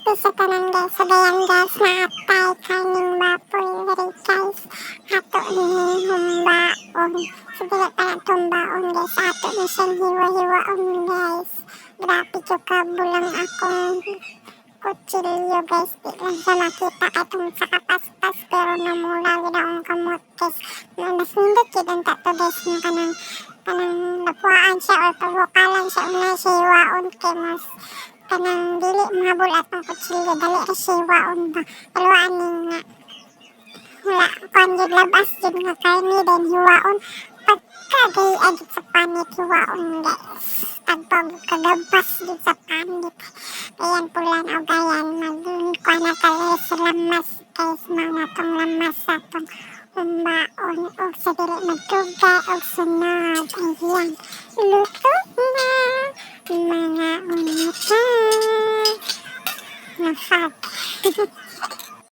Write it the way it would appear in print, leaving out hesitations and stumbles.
di sa tanan guys. So dayan guys, naatay kaning baboy diri guys. Ato ning humbaon. So dili pa na tumbaon guys. Ato ni siyang hiwa-hiwaon guys. Grabe jud ka bulang akong kutsilyo guys. Di lang siya makita katong sa kapaspas pero namula gid akong kamot guys. Mas nindot gid ang tato guys ng kanang napuaan siya or pagbukalan siya unay siya hiwaon kay mas kanang dili mahabol at ng kutsilyo dali ra siya hiwaon ba. Paluan ni nga wala kuan gid labas gid nga karni then hiwaon pagkagay agit sa panit hiwaon guys. Pagpagkagabas gid sa panit. Ayan pulan o gayan magkuha na tayo sa lamas guys. Mga tong lamas sa tong humbaon o sa dili magtuga o sunod. Ayan, luto na mga unita. Nafag.